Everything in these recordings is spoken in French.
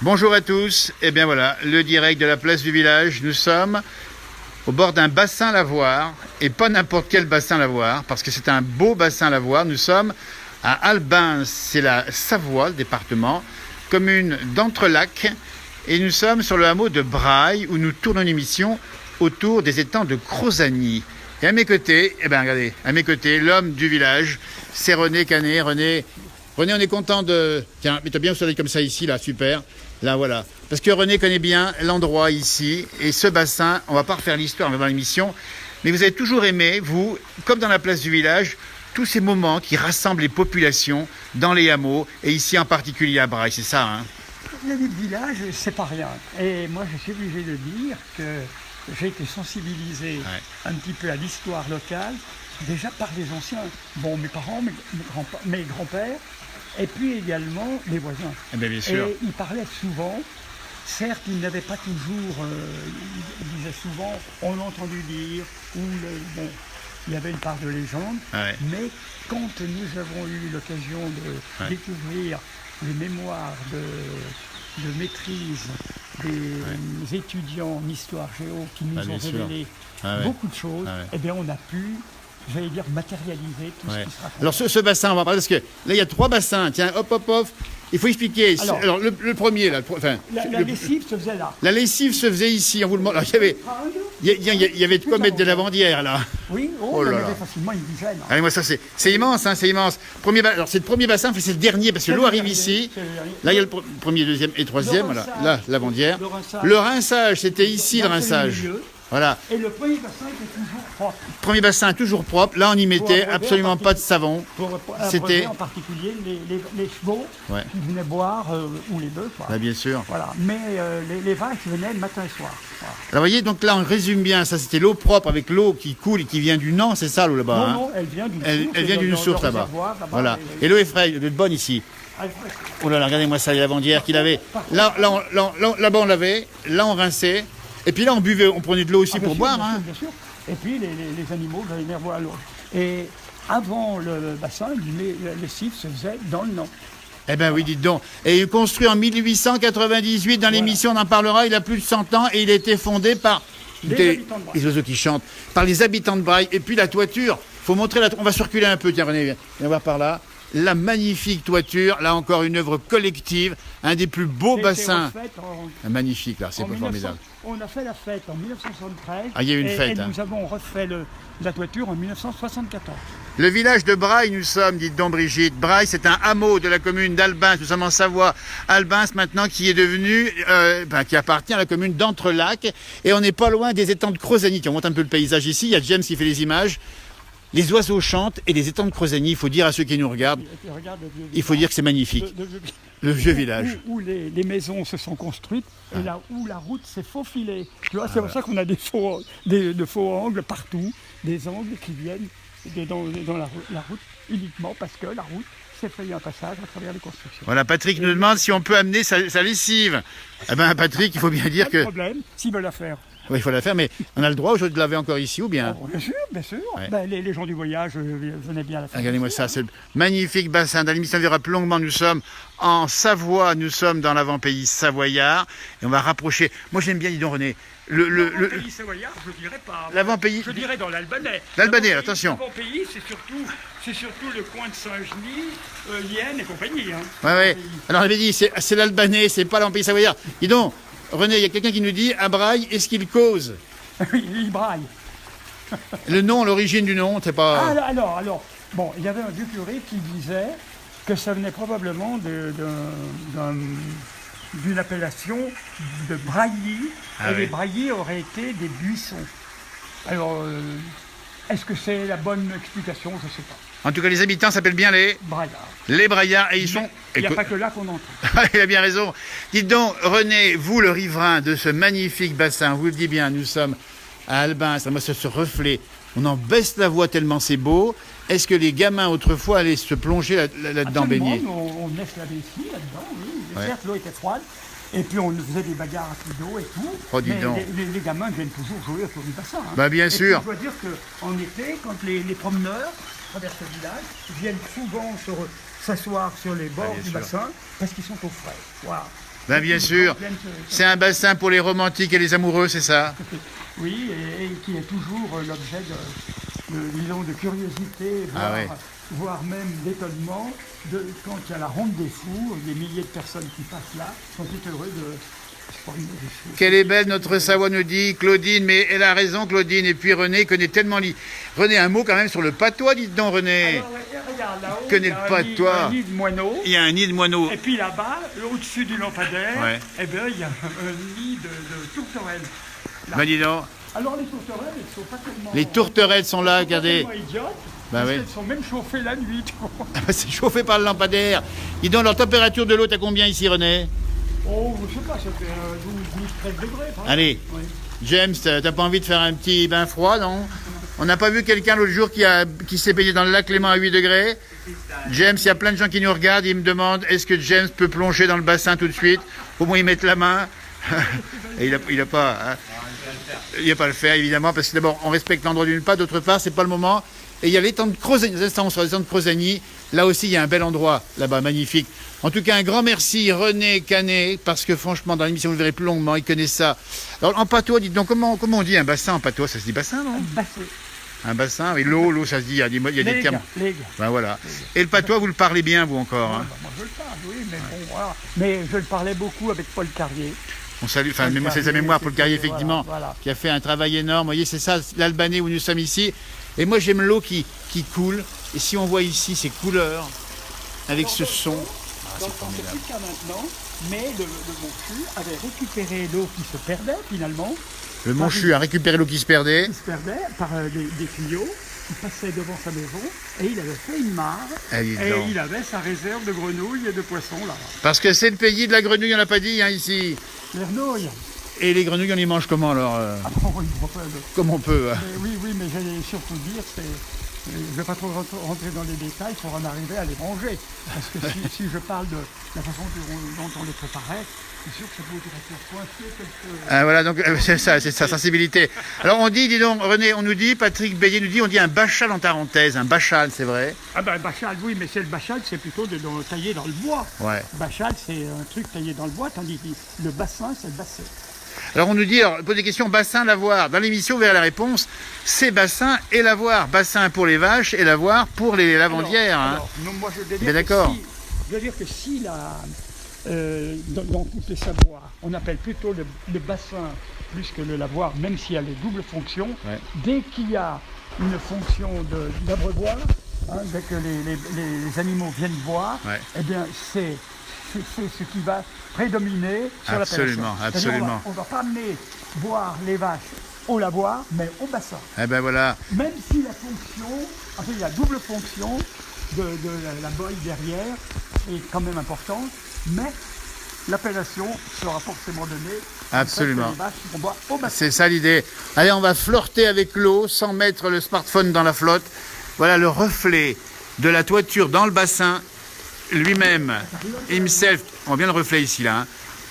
Bonjour à tous, et bien voilà, le direct de la place du village. Nous sommes au bord d'un bassin lavoir, et pas n'importe quel bassin lavoir, parce que c'est un beau bassin lavoir. Nous sommes à Albins, c'est la Savoie, le département, commune d'Entrelacs, et nous sommes sur le hameau de Braille, où nous tournons une émission autour des étangs de Crozagny. Et à mes côtés, eh bien regardez, à mes côtés, l'homme du village, c'est René Canet. René, on est content de... Tiens, mets-toi bien installé comme ça ici, là, super. Là, voilà. Parce que René connaît bien l'endroit ici. Et ce bassin, on va pas refaire l'histoire dans l'émission. Mais vous avez toujours aimé, vous, comme dans la place du village, tous ces moments qui rassemblent les populations dans les hameaux. Et ici en particulier à Braille, c'est ça, hein? La vie de village, c'est pas rien. Et moi, je suis obligé de dire que j'ai été sensibilisé un petit peu à l'histoire locale, déjà par les anciens. Bon, mes parents, mes grands-pères, et puis également les voisins. Eh bien sûr. Et ils parlaient souvent, certes, ils n'avaient pas toujours, ils disaient souvent, on a entendu dire, ou bon, il y avait une part de légende, mais quand nous avons eu l'occasion de découvrir les mémoires de maîtrise des étudiants en histoire géo qui nous ont révélé beaucoup de choses, eh bien on a pu, j'allais dire, matérialiser tout ce qui se raconte. Alors ce bassin, on va parler parce que là il y a 3 bassins, tiens, hop, il faut expliquer. Alors le premier, là, la lessive se faisait là. La lessive se faisait ici, on vous le montre. Il y avait de quoi mettre de lavandière là. Oui, on en avait facilement une dizaine. Allez, moi ça c'est immense, hein, c'est immense. Alors c'est le premier bassin, c'est le dernier parce que l'eau arrive ici. Là il y a le premier, deuxième et troisième, voilà. Là, lavandière. Le rinçage, c'était ici le rinçage. Voilà. Et le premier bassin était toujours propre. Premier bassin toujours propre. Là, on y mettait absolument pas de savon. C'était en particulier les chevaux qui venaient boire, ou les bœufs. Bah, bien sûr. Voilà. Mais les vaches venaient le matin et soir. Voilà. Alors, vous voyez, donc là, on résume bien. Ça, c'était l'eau propre avec l'eau qui coule et qui vient du Nant, c'est ça, l'eau là-bas? Non, elle vient d'une source. Elle vient d'une source là-bas. Voilà. Et l'eau est fraîche, elle est bonne ici. Oh là là, regardez-moi ça, les lavandières qu'il avait. Là-bas, on lavait. Là, on rinçait. Et puis là, on buvait, on prenait de l'eau aussi pour boire. Bien sûr. Et puis les animaux venaient boire l'eau. Et avant le bassin, la lessive se faisait dans le Nant. Eh bien oui, dites donc. Et il est construit en 1898, dans l'émission on en parlera, il a plus de 100 ans et il a été fondé par les oiseaux qui chantent, par les habitants de Braille. Et puis la toiture, il faut montrer on va circuler un peu, tiens René, viens voir par là. La magnifique toiture, là encore une œuvre collective, un des plus beaux bassins. Magnifique là, c'est pas formidable. On a fait la fête en 1973. Ah, il y a eu une fête. Et nous avons refait la toiture en 1974. Le village de Braille, nous sommes, dites donc Brigitte. Braille, c'est un hameau de la commune d'Albins, nous sommes en Savoie. Albins maintenant qui est devenu, qui appartient à la commune d'Entrelacs. Et on n'est pas loin des étangs de Crozagny. On monte un peu le paysage ici, il y a James qui fait les images. Les oiseaux chantent et les étangs de Crozagny, il faut dire à ceux qui nous regardent, il faut dire que c'est magnifique. Le vieux village. Où les maisons se sont construites et là où la route s'est faufilée. Tu vois, c'est pour ça qu'on a de faux angles partout, des angles qui viennent dans la route uniquement parce que la route s'est fait un passage à travers les constructions. Voilà, Patrick nous demande si on peut amener sa lessive. Eh bien, Patrick, il faut bien dire que... Pas de problème, s'ils veulent la faire. Oui, il faut la faire, mais on a le droit aujourd'hui de laver encore ici ou bien? Oh, bien sûr, bien sûr. Ouais. Les gens du voyage venaient bien la faire. Regardez-moi ça, c'est le magnifique bassin. Dans l'émission, on verra plus longuement, nous sommes en Savoie, nous sommes dans l'avant-pays savoyard. Et on va rapprocher. Moi, j'aime bien, dis donc, René. L'avant-pays savoyard, je dirais pas. L'avant-pays. Je dirais dans l'Albanais. L'Albanais, attention. L'avant-pays, c'est surtout le coin de Saint-Genis, Lienne et compagnie. Hein. Ouais. Alors, on avait dit, c'est l'Albanais, c'est pas l'avant-pays savoyard. Dis donc. René, il y a quelqu'un qui nous dit, à Braille, est-ce qu'il cause? Il braille. Le nom, l'origine du nom, c'est pas... Alors, bon, il y avait un vieux curé qui disait que ça venait probablement d'une appellation de braillis, et les braillis auraient été des buissons. Alors, est-ce que c'est la bonne explication? Je ne sais pas. En tout cas, les habitants s'appellent bien les braillards. Les braillards, et ils sont... Il n'y a pas que là qu'on entend. Il a bien raison. Dites donc, René, vous, le riverain de ce magnifique bassin, vous le dites bien, nous sommes à Albins, ça ce reflet, on en baisse la voix tellement c'est beau. Est-ce que les gamins, autrefois, allaient se plonger là-dedans, baigner? On venait se laver ici, là-dedans, oui. Certes, l'eau était froide. Et puis on faisait des bagarres à coups d'eau et tout. Oh, dis donc. Les gamins viennent toujours jouer autour du bassin. Hein. Bah bien sûr. Je dois dire qu'en été, quand les promeneurs traversent le village, viennent souvent s'asseoir sur les bords du bassin parce qu'ils sont au frais. Voilà. Ben bien sûr, c'est un bassin pour les romantiques et les amoureux, c'est ça? Oui, et qui est toujours l'objet disons, de curiosité, voire même d'étonnement, quand il y a la ronde des fous, des milliers de personnes qui passent là, sont tout heureux de... Quelle est belle notre Savoie, nous dit Claudine, mais elle a raison Claudine, et puis René connaît tellement... René, un mot quand même sur le patois, dites donc René. Alors, regarde, là-haut, connaît le patois. Il y a un nid de moineaux. Il y a un nid de moineaux. Et puis là-bas, au-dessus du lampadaire, eh ben, il y a un nid de tourterelles. Ben dis donc. Alors les tourterelles, elles sont pas tellement... Les tourterelles sont là, regardez. Pas tellement idiotes, bah parce oui. qu'elles sont même chauffées la nuit. C'est chauffé par le lampadaire. Dis donc, leur température de l'eau, t'as combien ici René? Oh, je sais pas, ça fait 12-13 degrés. Hein. Allez, oui. James, t'as pas envie de faire un petit bain froid, non? On n'a pas vu quelqu'un l'autre jour qui s'est baigné dans le lac Léman à 8 degrés. James, il y a plein de gens qui nous regardent, ils me demandent est-ce que James peut plonger dans le bassin tout de suite? Au moins, ils mettent la main. Et il n'a pas... Hein. Il n'a pas à le faire, évidemment, parce que d'abord, on respecte l'endroit d'une part, d'autre part, c'est pas le moment. Et il y a l'étang de Crozagny, sur l'étang de Crozagny. Là aussi, il y a un bel endroit, là-bas, magnifique. En tout cas, un grand merci, René Canet, parce que franchement, dans l'émission, vous le verrez plus longuement, il connaît ça. Alors, en patois, dites donc, comment on dit un bassin en patois? Ça se dit bassin, non? Un bassin. Un bassin, oui, l'eau, ça se dit, il y a des termes. Ben voilà. Et le patois, vous le parlez bien, vous encore hein? Moi, je le parle, oui, mais bon, voilà. Mais je le parlais beaucoup avec Paul Carrier. On salue, enfin, c'est sa mémoire, Paul Carrier, effectivement, voilà. Qui a fait un travail énorme. Vous voyez, c'est ça, l'Albanais où nous sommes ici. Et moi, j'aime l'eau qui coule. Et si on voit ici ces couleurs, avec ce son, c'est formidable. C'est plus qu'à maintenant, mais le Monchu avait récupéré l'eau qui se perdait, finalement. Le Monchu a récupéré l'eau qui se perdait. Qui se perdait par des tuyaux qui passaient devant sa maison. Et il avait fait une mare. Et il avait sa réserve de grenouilles et de poissons, là. Parce que c'est le pays de la grenouille, on l'a pas dit, hein, ici. Les grenouilles. Et les grenouilles, on les mange comment alors Comme on peut. Hein. Oui, mais j'allais surtout dire, je ne vais pas trop rentrer dans les détails pour en arriver à les manger. Parce que si je parle de la façon dont on les préparait, c'est sûr que ça peut être coincé quelque... Ah voilà, donc c'est ça, c'est sa sensibilité. Alors on dit, dis donc, René, on nous dit, Patrick Bélier nous dit, on dit un bachal en tarentaise, un bachal, c'est vrai? Ah ben bachal, oui, mais c'est le bachal, c'est plutôt taillé dans le bois. Ouais. Bachal, c'est un truc taillé dans le bois, tandis que le bassin, c'est le bassin. Alors on nous dit, on pose des questions, bassin, lavoir. Dans l'émission, vous verrez la réponse, c'est bassin et lavoir. Bassin pour les vaches et lavoir pour les lavandières. Alors, non, moi je veux dire, que si dans toutes les savoirs, on appelle plutôt le bassin plus que le lavoir, même s'il y a les doubles fonctions, dès qu'il y a une fonction d'abreuvoir, dès que les animaux viennent boire, eh bien c'est ce qui va prédominer sur l'appellation. Absolument. On ne va pas amener boire les vaches au lavoir, mais au bassin. Eh ben voilà. Même si la double fonction de la boille derrière est quand même importante, mais l'appellation sera forcément donnée. Absolument. Les vaches vont boire au bassin. C'est ça l'idée. Allez, on va flirter avec l'eau sans mettre le smartphone dans la flotte. Voilà le reflet de la toiture dans le bassin. Lui-même, himself, on voit bien le reflet ici, là, hein,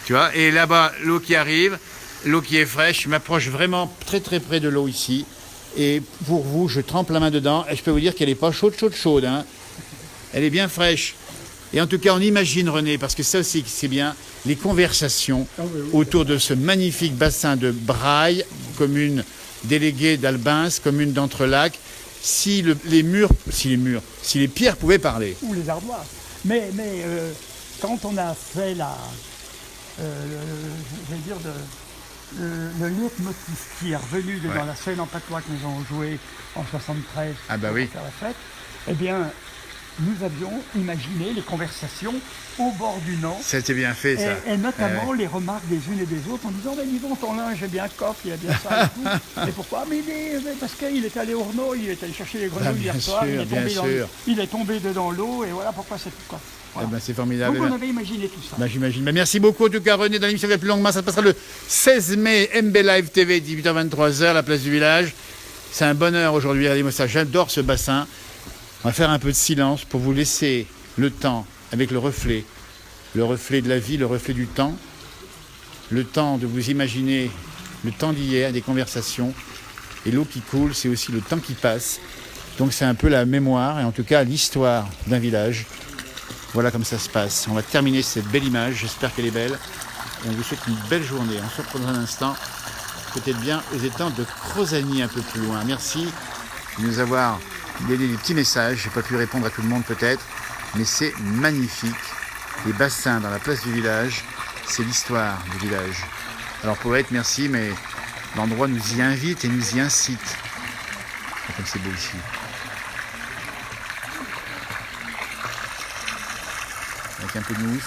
tu vois, et là-bas, l'eau qui arrive, l'eau qui est fraîche, je m'approche vraiment très très près de l'eau ici, et pour vous, je trempe la main dedans, et je peux vous dire qu'elle n'est pas chaude, hein. Elle est bien fraîche. Et en tout cas, on imagine, René, parce que ça aussi, c'est bien, les conversations autour de ce magnifique bassin de Braille, commune déléguée d'Albins, commune d'Entrelacs, si les pierres pouvaient parler. Ou les ardoises. Mais quand on a fait le leitmotiv qui est revenu dans la scène en patois que nous avons joué en 73 pour faire la fête, eh bien, nous avions imaginé les conversations au bord du Nant. C'était bien fait, ça. Et notamment les remarques des unes et des autres en disant « dis donc, ton linge est bien coffre, il y a bien ça et tout. » Et pourquoi? Mais parce qu'il est allé au Renault, il est allé chercher les grenouilles hier soir, il est tombé dedans l'eau, et voilà pourquoi c'est tout quoi. Voilà. Eh ben, c'est formidable. Donc on avait imaginé tout ça. J'imagine. Merci beaucoup en tout cas René, dans l'émission plus longuement, ça se passera le 16 mai, MB Live TV, 18h-23h, la place du village. C'est un bonheur aujourd'hui, regardez-moi ça, j'adore ce bassin. On va faire un peu de silence pour vous laisser le temps avec le reflet de la vie, le reflet du temps, le temps de vous imaginer le temps d'hier, des conversations, et l'eau qui coule, c'est aussi le temps qui passe. Donc c'est un peu la mémoire, et en tout cas l'histoire d'un village. Voilà comme ça se passe. On va terminer cette belle image. J'espère qu'elle est belle. Et on vous souhaite une belle journée. On se retrouve dans un instant. Peut-être bien aux étangs de Crozagny un peu plus loin. Merci de nous avoir donné des petits messages. Je n'ai pas pu répondre à tout le monde peut-être. Mais c'est magnifique. Les bassins dans la place du village. C'est l'histoire du village. Alors poète, merci, mais l'endroit nous y invite et nous y incite. Comme c'est beau ici. Avec un peu de mousse.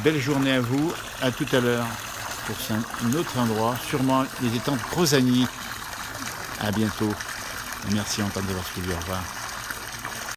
Belle journée à vous. À tout à l'heure pour un autre endroit. Sûrement les étangs de Crozagny. À bientôt. Et merci encore de nous avoir suivis. Au revoir.